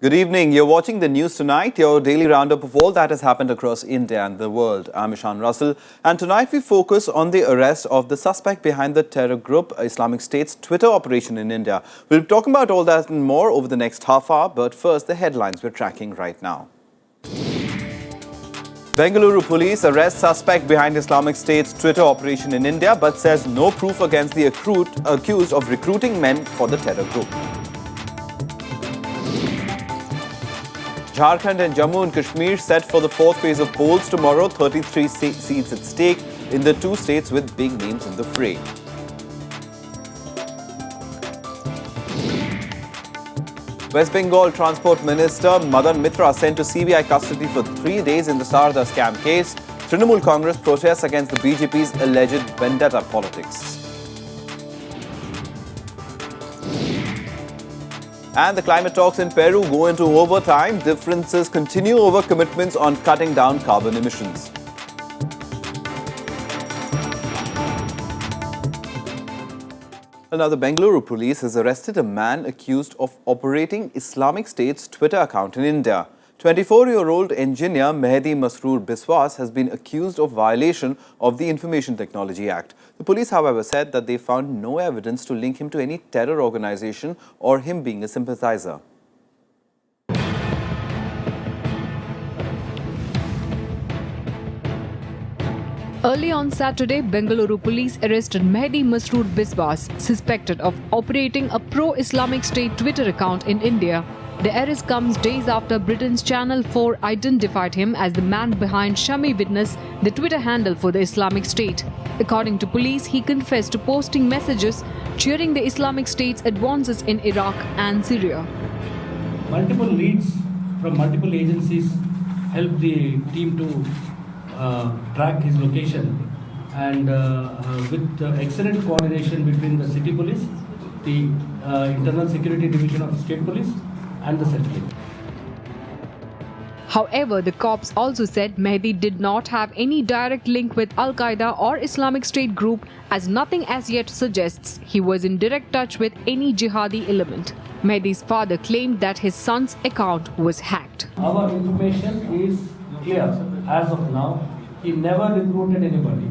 Good evening. You're watching the news tonight, your daily roundup of all that has happened across India and the world. I'm Ishan Russell, and tonight we focus on the arrest of the suspect behind the terror group Islamic State's Twitter operation in India. We'll be talking about all that and more over the next half hour, but first the headlines we're tracking right now. Bengaluru police arrest suspect behind Islamic State's Twitter operation in India, but says no proof against the accused of recruiting men for the terror group. Jharkhand and Jammu and Kashmir set for the fourth phase of polls tomorrow. 33 seats at stake in the two states with big names in the fray. West Bengal Transport Minister Madan Mitra sent to CBI custody for 3 days in the Sarda scam case. Trinamool Congress protests against the BJP's alleged vendetta politics. And the climate talks in Peru go into overtime. Differences continue over commitments on cutting down carbon emissions. Now, the Bengaluru police has arrested a man accused of operating Islamic State's Twitter account in India. 24-year-old engineer Mehdi Masroor Biswas has been accused of violation of the Information Technology Act. The police, however, said that they found no evidence to link him to any terror organization or him being a sympathizer. Early on Saturday, Bengaluru police arrested Mehdi Masroor Biswas, suspected of operating a pro-Islamic State Twitter account in India. The arrest comes days after Britain's Channel 4 identified him as the man behind Shami Witness, the Twitter handle for the Islamic State. According to police, he confessed to posting messages cheering the Islamic State's advances in Iraq and Syria. Multiple leads from multiple agencies helped the team to track his location, and with excellent coordination between the city police, the internal security division of state police and the settling. However, the cops also said Mehdi did not have any direct link with Al-Qaeda or Islamic State group, as nothing as yet suggests he was in direct touch with any jihadi element. Mehdi's father claimed that his son's account was hacked. Our information is clear as of now. He never recruited anybody,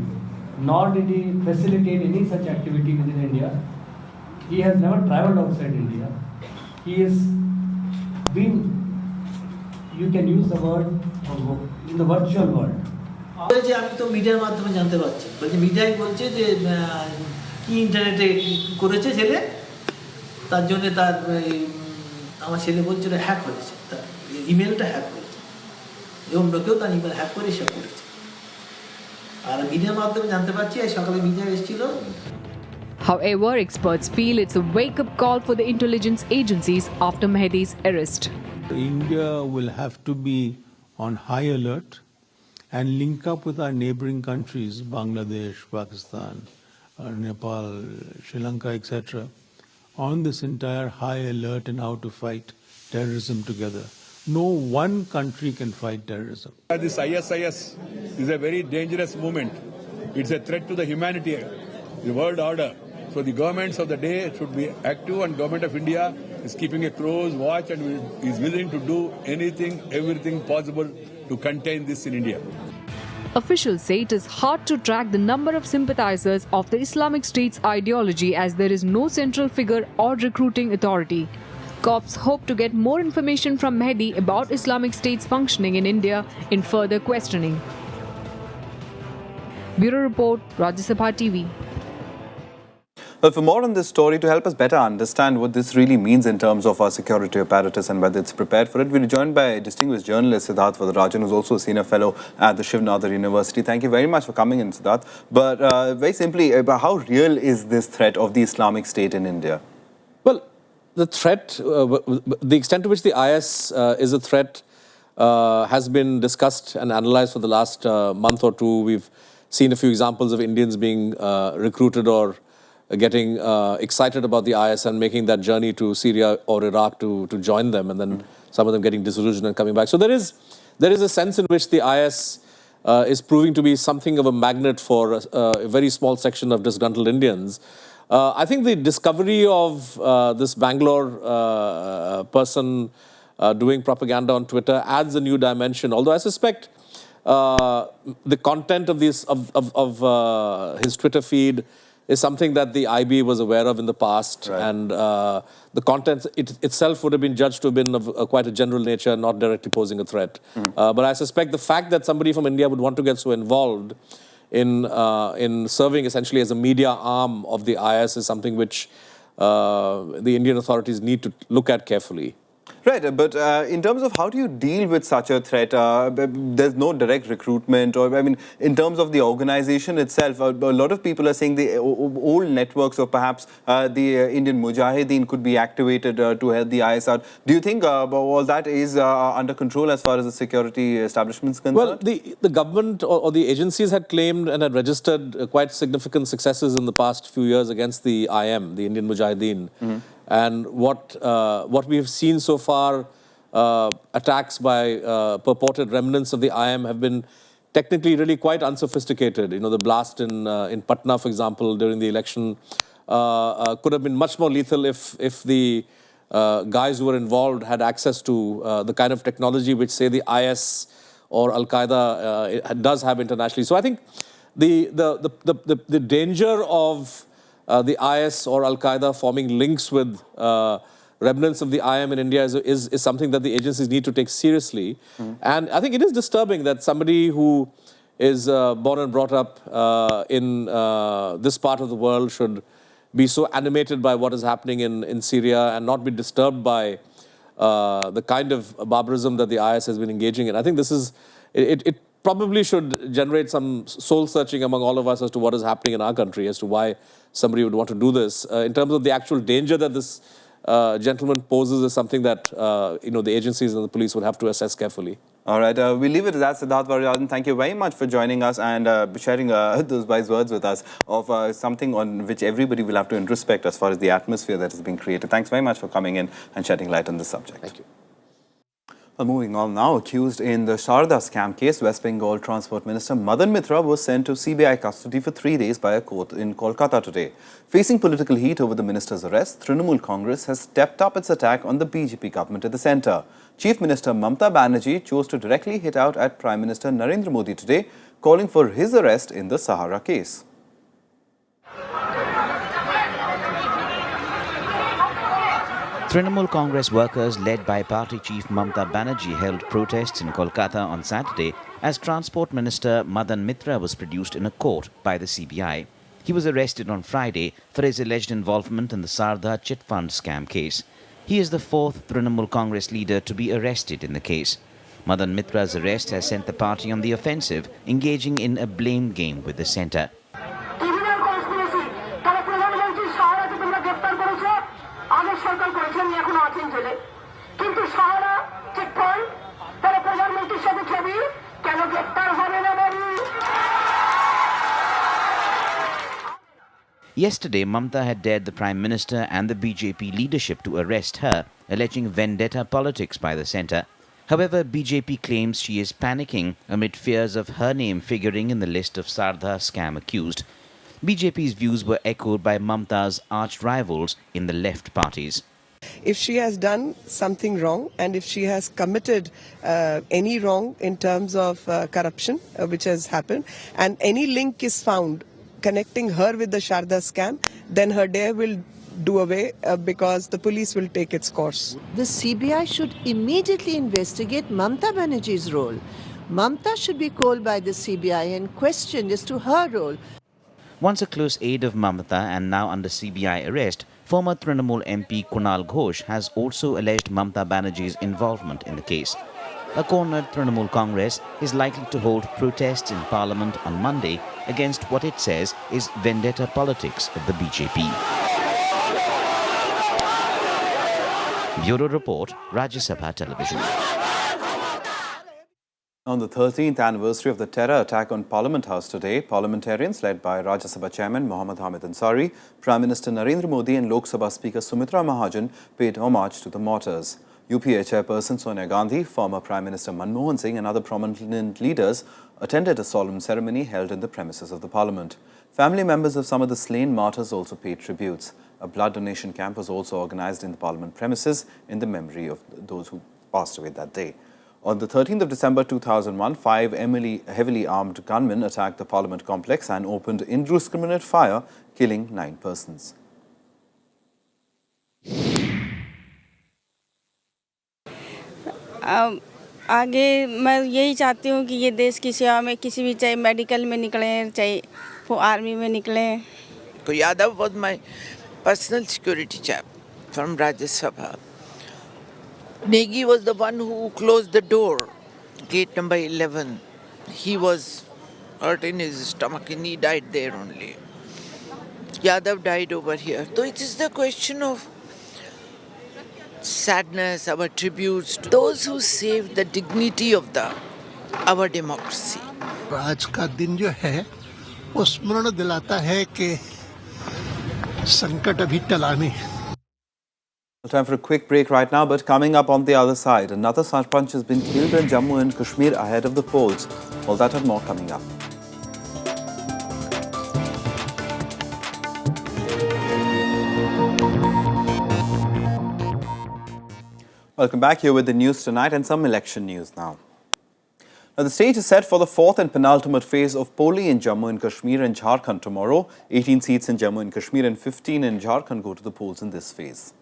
nor did he facilitate any such activity within India. He has never traveled outside India. He has been, you can use the word, in the virtual world. বলছে আমি তো মিডিয়ার মাধ্যমে জানতে পারছি, বলছে মিডিয়াই বলছে যে কি ইন্টারনেটে করেছে ছেলে, তার জন্য তার আমার ছেলে বলছিল হ্যাক হয়েছে, তার ইমেলটা হ্যাক হয়েছে, এবং লোকেও তার ইমেল হ্যাক করে সব করেছে। আর মিডিয়ার মাধ্যমে জানতে পারছি, এই সকালে মিডিয়া এসেছিল। However, experts feel it's a wake-up call for the intelligence agencies after Mehdi's arrest. India will have to be on high alert and link up with our neighboring countries, Bangladesh, Pakistan, Nepal, Sri Lanka, etc., on this entire high alert and how to fight terrorism together. No one country can fight terrorism. This ISIS is a very dangerous movement. It's a threat to the humanity, the world order. So the governments of the day should be active, and government of India is keeping a close watch and is willing to do anything, everything possible to contain this in India. Officials say it is hard to track the number of sympathizers of the Islamic State's ideology, as there is no central figure or recruiting authority. Cops hope to get more information from Mehdi about Islamic State's functioning in India in further questioning. Bureau Report, Rajya TV. But for more on this story, to help us better understand what this really means in terms of our security apparatus and whether it's prepared for it, we're joined by distinguished journalist Siddharth Raj, who's also a senior fellow at the Shiv Nadar University. Thank you very much for coming in, Siddharth. But very simply, how real is this threat of the Islamic State in India? Well, the threat, the extent to which the IS is a threat has been discussed and analyzed for the last month or two. We've seen a few examples of Indians being recruited or getting excited about the IS and making that journey to Syria or Iraq to join them, and then some of them getting disillusioned and coming back. So there is a sense in which the IS is proving to be something of a magnet for a very small section of disgruntled Indians. I think the discovery of this Bangalore person doing propaganda on Twitter adds a new dimension. Although I suspect the content of his Twitter feed is something that the IB was aware of in the past, Right. and the content itself would have been judged to have been of quite a general nature, not directly posing a threat. But I suspect the fact that somebody from India would want to get so involved in serving essentially as a media arm of the IS is something which the Indian authorities need to look at carefully. Right, but in terms of how do you deal with such a threat, there's no direct recruitment, or I mean, in terms of the organization itself, a lot of people are saying the old networks or perhaps the Indian Mujahideen could be activated to help the IS out. Do you think all that is under control as far as the security establishment is concerned? Well, the government or the agencies had claimed and had registered quite significant successes in the past few years against the IM, the Indian Mujahideen. And what we have seen so far, attacks by purported remnants of the IM have been technically really quite unsophisticated. You know, the blast in Patna, for example, during the election could have been much more lethal if the guys who were involved had access to the kind of technology which, say, the IS or Al-Qaeda does have internationally. So I think the danger of the IS or Al-Qaeda forming links with remnants of the IM in India is something that the agencies need to take seriously. And I think it is disturbing that somebody who is born and brought up in this part of the world should be so animated by what is happening in Syria and not be disturbed by the kind of barbarism that the IS has been engaging in. I think this is, it probably should generate some soul searching among all of us as to what is happening in our country, as to why somebody would want to do this. In terms of the actual danger that this gentleman poses is something that the agencies and the police would have to assess carefully. All right, we'll leave it at that. Siddharth Raj, thank you very much for joining us and sharing those wise words with us of something on which everybody will have to introspect as far as the atmosphere that is being created. Thanks very much for coming in and shedding light on this subject. Thank you. Well, moving on now, accused in the Sharda scam case, West Bengal Transport Minister Madan Mitra was sent to CBI custody for 3 days by a court in Kolkata today. Facing political heat over the minister's arrest, Trinamool Congress has stepped up its attack on the BJP government at the centre. Chief Minister Mamata Banerjee chose to directly hit out at Prime Minister Narendra Modi today, calling for his arrest in the Sahara case. Trinamool Congress workers led by party chief Mamata Banerjee held protests in Kolkata on Saturday as Transport Minister Madan Mitra was produced in a court by the CBI. He was arrested on Friday for his alleged involvement in the Sharda chit fund scam case. He is the fourth Trinamool Congress leader to be arrested in the case. Madan Mitra's arrest has sent the party on the offensive, engaging in a blame game with the centre. Yesterday, Mamata had dared the Prime Minister and the BJP leadership to arrest her, alleging vendetta politics by the centre. However, BJP claims she is panicking amid fears of her name figuring in the list of Sharda scam accused. BJP's views were echoed by Mamata's arch-rivals in the left parties. If she has done something wrong and if she has committed any wrong in terms of corruption which has happened and any link is found connecting her with the Sharda scam, then her day will do away because the police will take its course. The CBI should immediately investigate Mamata Banerjee's role. Mamata should be called by the CBI and questioned as to her role. Once a close aide of Mamata and now under CBI arrest, former Trinamool MP Kunal Ghosh has also alleged Mamata Banerjee's involvement in the case. A cornered Trinamool Congress is likely to hold protests in Parliament on Monday against what it says is vendetta politics of the BJP. Bureau Report, Rajya Sabha Television. On the 13th anniversary of the terror attack on Parliament House today, parliamentarians led by Rajya Sabha Chairman Mohammad Hamid Ansari, Prime Minister Narendra Modi and Lok Sabha Speaker Sumitra Mahajan paid homage to the martyrs. UPA Chairperson Sonia Gandhi, former Prime Minister Manmohan Singh and other prominent leaders attended a solemn ceremony held in the premises of the Parliament. Family members of some of the slain martyrs also paid tributes. A blood donation camp was also organised in the Parliament premises in the memory of those who passed away that day. On the 13th of December 2001, five heavily armed gunmen attacked the Parliament complex and opened indiscriminate fire, killing 9 persons. आगे मैं यही चाहती हूँ कि ये देश की सेवा में किसी भी चाहे मेडिकल में निकलें चाहे वो आर्मी में निकलें. Yadav was my personal security chap from Rajya Sabha. Negi was the one who closed the door, gate number 11. He was hurt in his stomach and he died there only. Yadav died over here. So it is the question of sadness, our tributes to those who saved the dignity of our democracy. आज का दिन जो है वो स्मरण दिलाता है कि संकट अभी टला नहीं. Time for a quick break right now, but coming up on the other side, another sarpanch has been killed in Jammu and Kashmir ahead of the polls. All that and more coming up. Welcome back. Here with the news tonight and some election news now. Now, the stage is set for the fourth and penultimate phase of polling in Jammu and Kashmir and Jharkhand tomorrow. 18 seats in Jammu and Kashmir and 15 in Jharkhand go to the polls in this phase.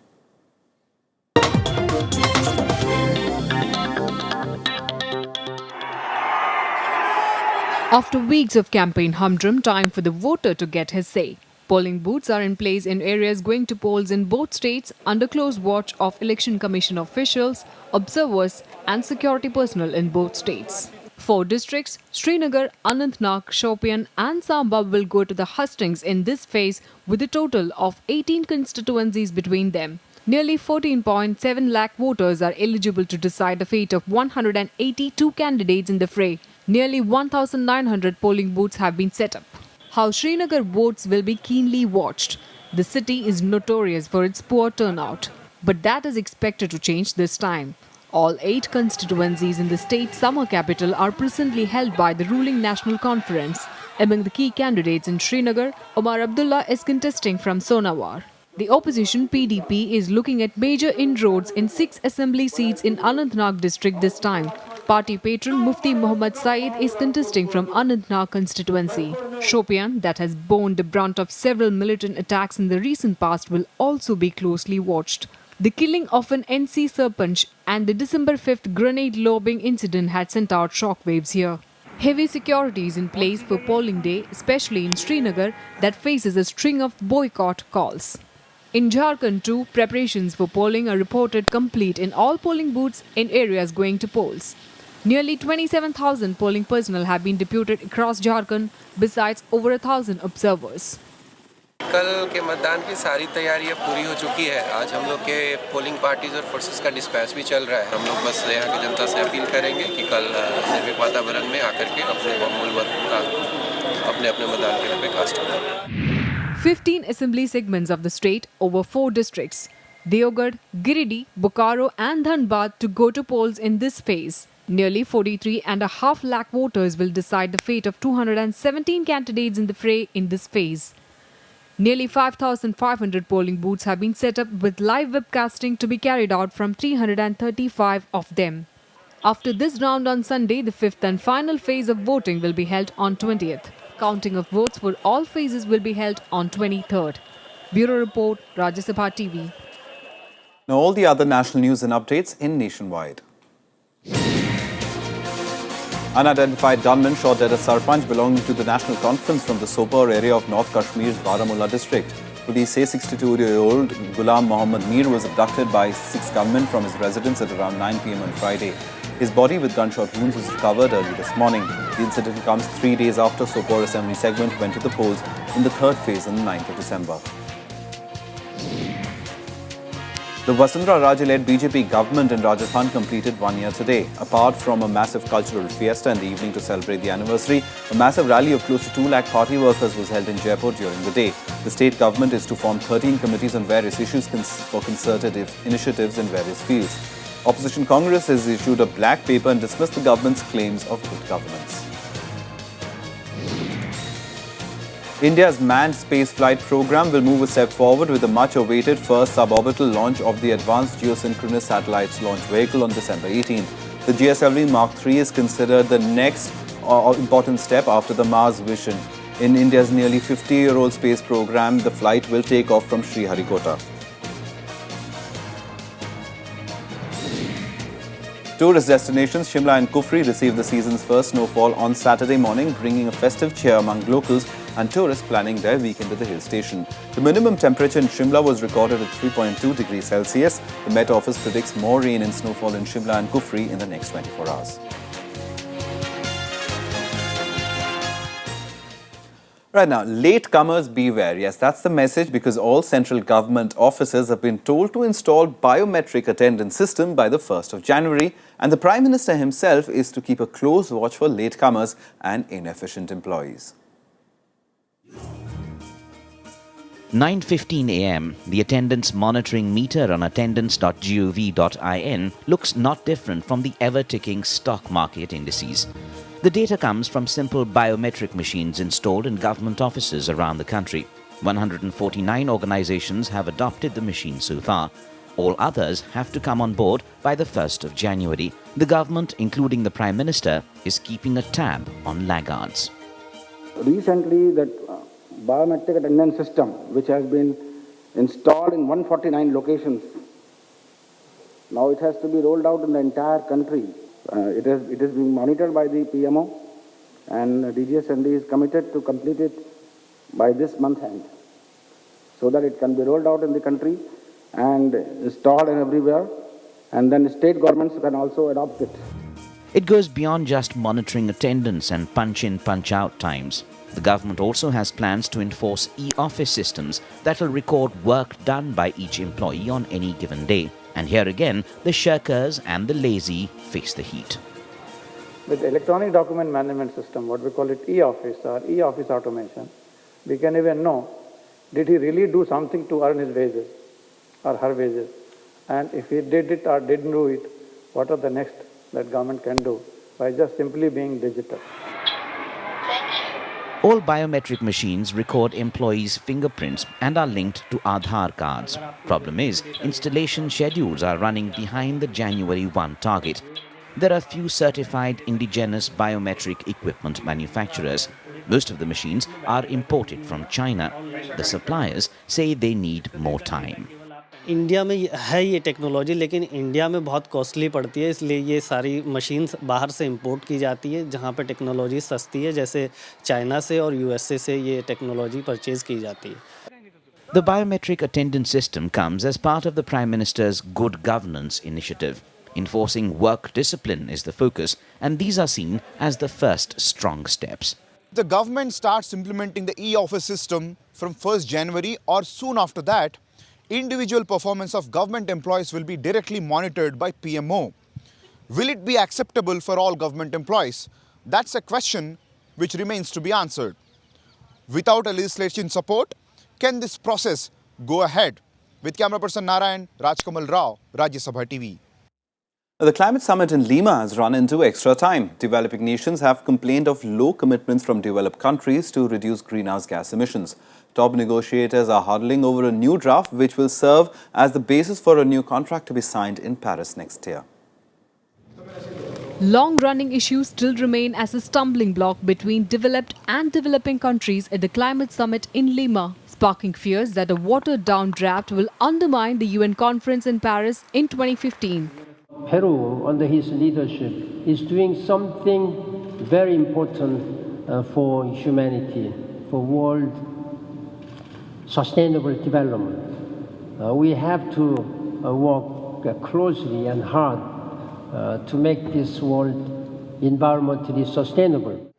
After weeks of campaign humdrum, time for the voter to get his say. Polling booths are in place in areas going to polls in both states under close watch of Election Commission officials, observers and security personnel in both states. 4 districts, Srinagar, Anantnag, Shopian and Samba will go to the hustings in this phase with a total of 18 constituencies between them. Nearly 14.7 lakh voters are eligible to decide the fate of 182 candidates in the fray. Nearly 1,900 polling booths have been set up. How Srinagar votes will be keenly watched. The city is notorious for its poor turnout, but that is expected to change this time. All 8 constituencies in the state's summer capital are presently held by the ruling National Conference. Among the key candidates in Srinagar, Omar Abdullah is contesting from Sonawar. The opposition PDP is looking at major inroads in 6 assembly seats in Anantnag district this time. Party patron Mufti Muhammad Saeed is contesting from Anantnag constituency. Shopian, that has borne the brunt of several militant attacks in the recent past, will also be closely watched. The killing of an NC Sarpanch and the December 5th grenade lobbing incident had sent out shockwaves here. Heavy security is in place for polling day, especially in Srinagar, that faces a string of boycott calls. In Jharkhand too, preparations for polling are reported complete in all polling booths in areas going to polls. Nearly 27,000 polling personnel have been deputed across Jharkhand, besides over 1,000 observers. कल के मतदान की सारी तैयारियां पूरी हो चुकी है. आज हम लोग के पोलिंग पार्टीज और फोर्सेस का डिस्पैच भी चल रहा है. हम लोग बस यहाँ की जनता से अपील करेंगे कि कल निर्भीक वातावरण में आकर के अपने बहुमूल्य वोट का अपने मतदान के लिए कास्ट करें. 15 assembly segments of the state over 4 districts, Deoghar, Giridih, Bokaro and Dhanbad to go to polls in this phase. Nearly 43.5 lakh voters will decide the fate of 217 candidates in the fray in this phase. Nearly 5,500 polling booths have been set up with live webcasting to be carried out from 335 of them. After this round on Sunday, the 5th and final phase of voting will be held on 20th. Counting of votes for all phases will be held on 23rd. Bureau Report, Rajya Sabha TV. Now all the other national news and updates in Nationwide. Unidentified gunmen shot dead a Sarpanch belonging to the National Conference from the Sopore area of North Kashmir's Baramulla district. Police say 62-year-old Ghulam Mohammad Mir was abducted by 6 gunmen from his residence at around 9 p.m. on Friday. His body with gunshot wounds was recovered early this morning. The incident comes 3 days after Sopore Assembly segment went to the polls in the 3rd phase on the 9th of December. The Vasundhara Raje-led BJP government in Rajasthan completed 1 year today. Apart from a massive cultural fiesta in the evening to celebrate the anniversary, a massive rally of close to 2 lakh party workers was held in Jaipur during the day. The state government is to form 13 committees on various issues for concerted initiatives in various fields. Opposition Congress has issued a black paper and dismissed the government's claims of good governance. India's manned space flight program will move a step forward with the much-awaited first suborbital launch of the Advanced Geosynchronous Satellites Launch Vehicle on December 18th. The GSLV Mark III is considered the next important step after the Mars Vision. In India's nearly 50-year-old space program, the flight will take off from Sriharikota. Tourist destinations Shimla and Kufri received the season's first snowfall on Saturday morning, bringing a festive cheer among locals and tourists planning their weekend at the hill station. The minimum temperature in Shimla was recorded at 3.2 degrees Celsius. The Met Office predicts more rain and snowfall in Shimla and Kufri in the next 24 hours. Right now, latecomers beware. Yes, that's the message, because all central government offices have been told to install biometric attendance system by the 1st of January, and the Prime Minister himself is to keep a close watch for latecomers and inefficient employees. 9:15 a.m., the attendance monitoring meter on attendance.gov.in looks not different from the ever-ticking stock market indices. The data comes from simple biometric machines installed in government offices around the country. 149 organizations have adopted the machine so far. All others have to come on board by the 1st of January. The government, including the Prime Minister, is keeping a tab on laggards. Recently, that biometric attendance system, which has been installed in 149 locations, now it has to be rolled out in the entire country. It is being monitored by the PMO, and DGSND is committed to complete it by this month end, so that it can be rolled out in the country and installed everywhere, and then state governments can also adopt it. It goes beyond just monitoring attendance and punch-in, punch-out times. The government also has plans to enforce e-office systems that will record work done by each employee on any given day. And here again, the shirkers and the lazy face the heat. With electronic document management system, what we call it e-office or e-office automation, we can even know, did he really do something to earn his wages or her wages? And if he did it or didn't do it, what are the next that government can do by just simply being digital? All biometric machines record employees' fingerprints and are linked to Aadhaar cards. Problem is, installation schedules are running behind the January 1 target. There are few certified indigenous biometric equipment manufacturers. Most of the machines are imported from China. The suppliers say they need more time. India में है ये technology, लेकिन India में बहुत costly पड़ती है, इसलिए ये सारी मशीन्स बाहर से इंपोर्ट की जाती है, जहाँ पे टेक्नोलॉजी सस्ती है, जैसे चाइना से और यूएसए से ये टेक्नोलॉजी परचेज की जाती है. The biometric attendance system comes as part of the Prime Minister's Good Governance initiative. Enforcing work discipline is the focus, and these are seen as the first strong steps. The government starts implementing the e-office system from 1st January or soon after that. Individual performance of government employees will be directly monitored by PMO. Will it be acceptable for all government employees? That's a question which remains to be answered. Without a legislation support, can this process go ahead? With camera person Narayan, Rajkamal Rao, Rajya Sabha TV. The climate summit in Lima has run into extra time. Developing nations have complained of low commitments from developed countries to reduce greenhouse gas emissions. Top negotiators are huddling over a new draft which will serve as the basis for a new contract to be signed in Paris next year. Long-running issues still remain as a stumbling block between developed and developing countries at the climate summit in Lima, sparking fears that a watered-down draft will undermine the UN conference in Paris in 2015. Peru, under his leadership, is doing something very important for humanity, for world sustainable development. We have to work closely and hard to make this world environmentally sustainable.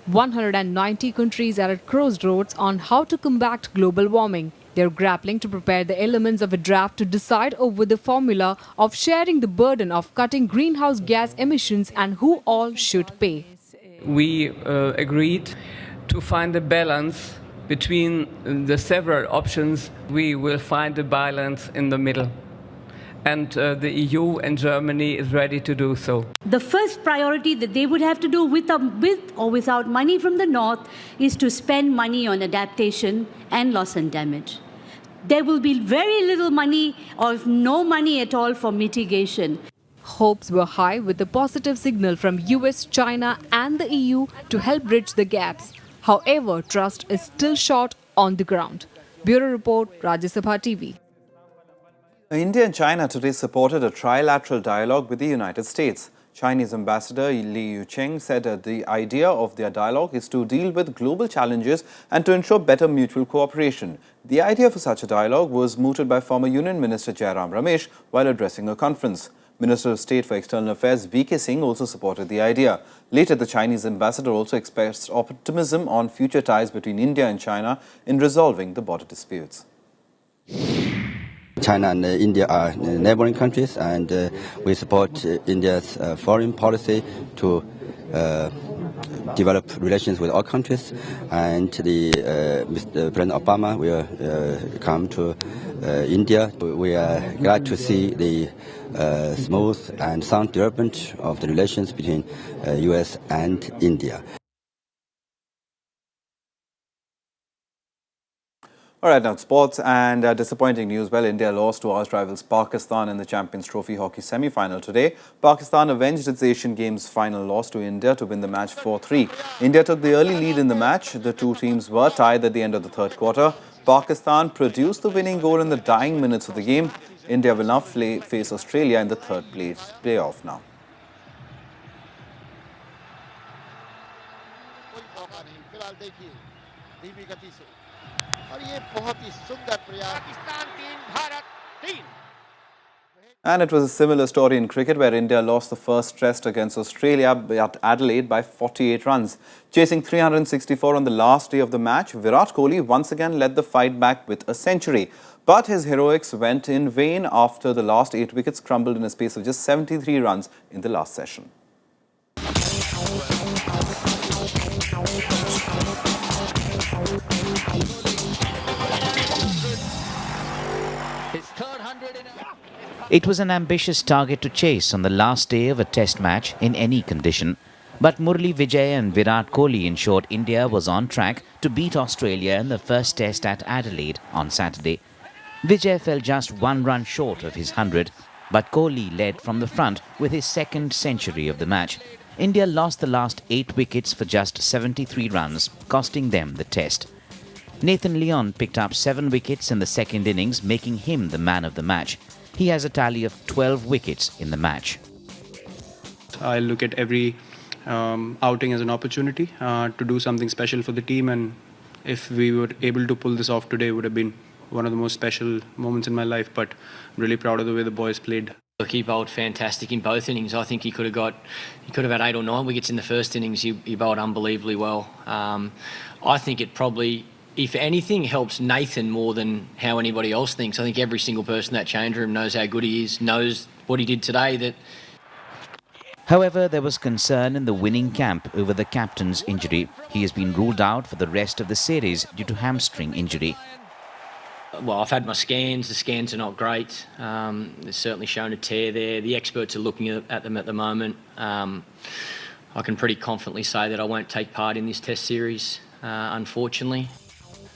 190 countries are at crossroads on how to combat global warming. They are grappling to prepare the elements of a draft to decide over the formula of sharing the burden of cutting greenhouse gas emissions and who all should pay. We agreed to find a balance between the several options. We will find a balance in the middle. and the EU and Germany is ready to do so. The first priority that they would have to do with or without money from the North is to spend money on adaptation and loss and damage. There will be very little money or no money at all for mitigation. Hopes were high with the positive signal from US, China and the EU to help bridge the gaps. However, trust is still short on the ground. Bureau Report, Rajya Sabha TV. India and China today supported a trilateral dialogue with the United States. Chinese Ambassador Li Yucheng said the idea of their dialogue is to deal with global challenges and to ensure better mutual cooperation. The idea for such a dialogue was mooted by former Union Minister Jairam Ramesh while addressing a conference. Minister of State for External Affairs V.K. Singh also supported the idea. Later, the Chinese ambassador also expressed optimism on future ties between India and China in resolving the border disputes. China and India are neighboring countries, and we support India's foreign policy to develop relations with all countries. And Mr. President Obama will come to India. We are glad to see the smooth and sound development of the relations between US and India. All right, now sports and disappointing news. Well, India lost to arch rivals Pakistan in the Champions Trophy hockey semi-final today. Pakistan avenged its Asian Games final loss to India to win the match 4-3. India took the early lead in the match. The two teams were tied at the end of the third quarter. Pakistan produced the winning goal in the dying minutes of the game. India will now face Australia in the third playoff now. And it was a similar story in cricket where India lost the first test against Australia at Adelaide by 48 runs. Chasing 364 on the last day of the match, Virat Kohli once again led the fight back with a century. But his heroics went in vain after the last 8 wickets crumbled in a space of just 73 runs in the last session. It was an ambitious target to chase on the last day of a test match in any condition. But Murali Vijay and Virat Kohli ensured India was on track to beat Australia in the first test at Adelaide on Saturday. Vijay fell just 1 run short of his 100, but Kohli led from the front with his second century of the match. India lost the last 8 wickets for just 73 runs, costing them the test. Nathan Lyon picked up 7 wickets in the second innings, making him the man of the match. He has a tally of 12 wickets in the match. I look at every outing as an opportunity to do something special for the team, and if we were able to pull this off today, it would have been one of the most special moments in my life. But I'm really proud of the way the boys played. He bowled fantastic in both innings. I think he could have had 8 or 9 wickets in the first innings. He bowled unbelievably well. I think it probably, if anything, helps Nathan more than how anybody else thinks. I think every single person in that change room knows how good he is, knows what he did today. However, there was concern in the winning camp over the captain's injury. He has been ruled out for the rest of the series due to hamstring injury. Well, I've had my scans. The scans are not great. They're certainly shown a tear there. The experts are looking at them at the moment. I can pretty confidently say that I won't take part in this test series, unfortunately.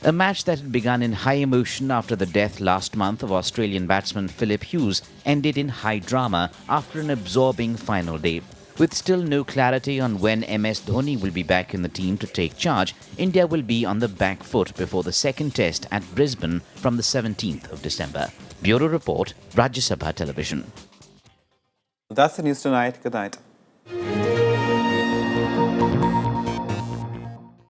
A match that had begun in high emotion after the death last month of Australian batsman Philip Hughes ended in high drama after an absorbing final day. With still no clarity on when MS Dhoni will be back in the team to take charge, India will be on the back foot before the second test at Brisbane from the 17th of December. Bureau Report, Rajya Sabha Television. That's the news tonight. Good night.